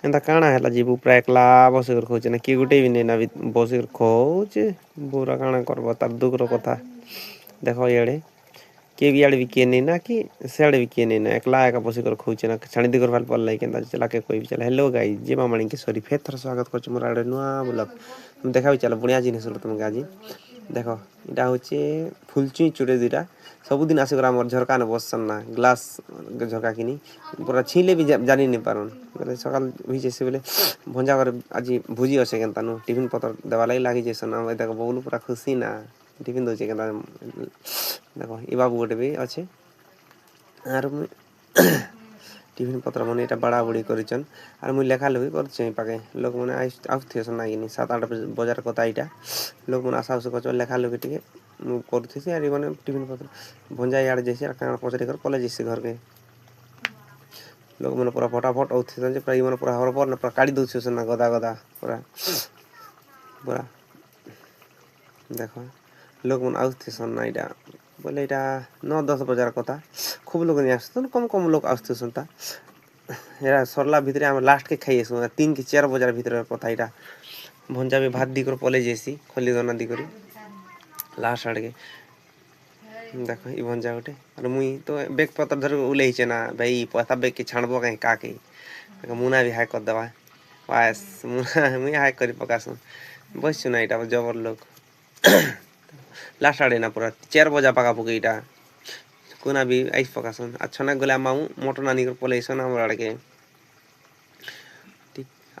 ଏନ୍ତା କାଣା ହେଲା ଯିବୁ ପୁରା ଏକଲା ବସିକରି ଖୋଉଛେ ନା କିଏ ଗୋଟେ ବି ନେଇ ନା ବସିକରି ଖୋଉଛେ ବୁରା କାଣା କରବ ତାର ଦୁଃଖର କଥା ଦେଖ ଇଆଡ଼େ କିଏ ବି ଇଆଡ଼େ ବି କିଏ ନେଇ ନା କି ସିଆଡ଼େ ବି କିଏ ନେଇ ନା ଏକଲା ଏକା ବସିକରି ଖୋଉଛେ ନା ଛାଣି ଦେଇକରି ଭଲ ପଡ଼ିଲା କେନ୍ତା ଚାଲାକେ କହିବି ଚାଲ ହେଲୋ ଗାଇ ଯିବା ମାଣିକି ସରି ଫେର ଥର ସ୍ୱାଗତ କରୁଛି ମୋର ଆଡ଼େ ନୂଆ ବ୍ଲଗ୍ তুমি দেখাবি ଚାଲ ବଢ଼ିଆ ଜିନିଷ ତୁମକୁ ଆଜି ଦେଖ ଏଇଟା ହେଉଛି ଫୁଲଚୁଇ ଚୁଡ଼େ ଦୁଇଟା ସବୁଦିନ ଆସିକରି ଆମର ଝରକା ନେ ବସଛନ୍ ନା ଗ୍ଲାସ୍ ଝରକା କିନି ପୁରା ଛିଁଲେ ବି ଜାନି ନି ପାରନ୍ ବୋଲେ ସକାଳ ହେଇଯାଏସି ବୋଲେ ଭଞ୍ଜା ଘରେ ଆଜି ଭୋଜି ଅଛେ କେନ୍ତାନୁ ଟିଫିନ୍ ପତ୍ର ଦେବା ଲାଗି ଲାଗିଯାଇସନ୍ ଆମେ ଦେଖ ବବୁଲୁ ପୁରା ଖୁସି ନା ଟିଫିନ୍ ଦଉଛେ କେନ୍ତା ଦେଖ ଏ ବାବୁ ଗୋଟେ ବି ଅଛେ ଆରୁ ମୁଇଁ ଟିଫିନ୍ ପତ୍ର ମାନେ ଏଇଟା ବାଡ଼ା ବୁଡ଼ି କରିଛନ୍ আর মুই লেখা লুকি করছে পাকে লোকମାନେ ଆସୁଥିସନ୍ ନାଇକିନି 7-8 ବଜାର କଥା ଏଇଟା ଲୋକମାନେ ଆସା ଆସୁ କରୁଛନ୍ ଲେଖା ଲୁକି ଟିକେ ମୁଁ କରୁଥିସି ଆର୍ ମାନେ ଟିଫିନ୍ ପତ୍ର ଭଞ୍ଜା ଇଆଡ଼େ ଯାଇସି ଆର୍ କାଣା ପଚାରି କରି ପଲେଇ ଯାଇସି ଘରକେ ଲୋକମାନେ ପୁରା ଫଟାଫଟ ଆଉଥିସନ୍ ଯେ ପୁରା ଇମାନେ ପୁରା ହରବର ପୁରା କାଢ଼ି ଦଉଥିସନ୍ ନା ଗଦା ଗଦା ପୁରା ପୁରା ଦେଖ ଲୋକମାନେ ଆସୁଥିସନ୍ ନା ଏଇଟା ବୋଲେ ଏଇଟା 9-10 ବଜାର କଥା খুব লোক নিয়ে আসতেন কম কম লোক আসতেছেন তা এরা সরলা ভিতরে আমরা লাস্টকে খাই আসুন 3 কি 4 বজার ভিতরে কথা এটা ভঞ্জা भी ভাত দিকর পলে যাইছি খলি দনা দিকরি লাস্ট আড়কে দেখো ই ভঞ্জা গোটে আর মুই তো বেগ পত্র ধরে উলেইছে না ভাই পয়সা বেগ কি ছাড়বো কাই কাকে মুনা भी হাই কর দেবা বাস মুনা মুই হাই করি পকাসু বসছু না এটা জবর লোক লাস্ট আড়ে না পুরা 4 বজা পাকা পুকি এটা কোনা भी আইস পকাসন আচ্ছা না গলে মাউ মটন আনি করে পলেইছন আমার আড়কে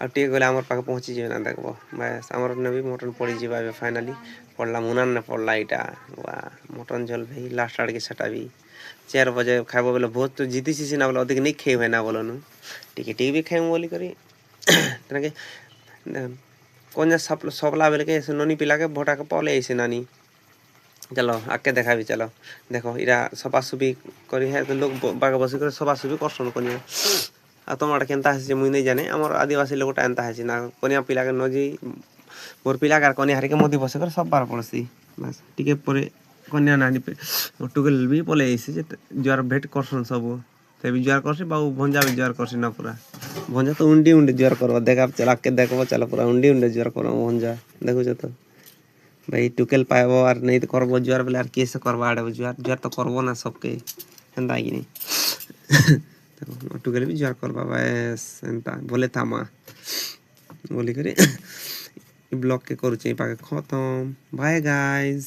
ଆଉ ଟିକେ ଗଲେ ଆମର ପାଖେ ପହଞ୍ଚିଯିବେ ନା ଦେଖବ ବାସ୍ ଆମର ବି ମଟନ୍ ପଡ଼ିଯିବା ଏବେ ଫାଇନାଲି ପଡ଼ିଲା ମୁନାନ ପଡ଼ିଲା ଏଇଟା ବା ମଟନ୍ ଝୋଲ ଭାଇ ଲାଷ୍ଟ ଆଡ଼ିକେ ସେଟା ବି 4 ବଜେ ଖାଇବ ବୋଲେ ବହୁତ ତ ଜିତିସି ସିନା ବୋଲେ ଅଧିକ ନେଇ ଖାଇ ହୁଏ ନା ବୋଲନୁ ଟିକେ ଟିକେ ବି ଖାଇମୁ ବୋଲି କରି ତେଣକେ କନ୍ୟା ସବଲା ବେଲେକେ ସେ ନନି ପିଲାକେ ଭଟାକେ ପଲେଇ ଆଇସି ନାନି चलो आके देखा भी चलो देखो इरा सफासुफी करी है तो लोग बाग बसी कर सफासुफी करसन कनिया आ तुम आड़े केनता है मुई नहीं जाने आमर आदिवासी लोग एंता है ना कनिया पिला के नजी मोर पिला के कनिया हरिके मोदी बसे कर सब बार पड़सी बस टिके परे कन्या नानी पे टुकेल भी पले आइसी जे जुआर भेट करसन सब ते भी जुआर करसी बाबू भंजा भी जुआर करसी ना पूरा भंजा तो उंडी उंडी जुआर करबा देखा चला के देखबो चलो पूरा उंडी उंडी जुआर करबो भंजा देखो तो भाई टुकेल पाएबो और नहीं तो करबो जुआर बोले यार कैसे करबा आड़े जुआर जुआर तो करबो ना सबके हेंदा कि नहीं टुकेल भी जुआर करबा बस एंता बोले थामा बोली करे ब्लॉग के करू चाहिए पाके खत्म बाय गाइस।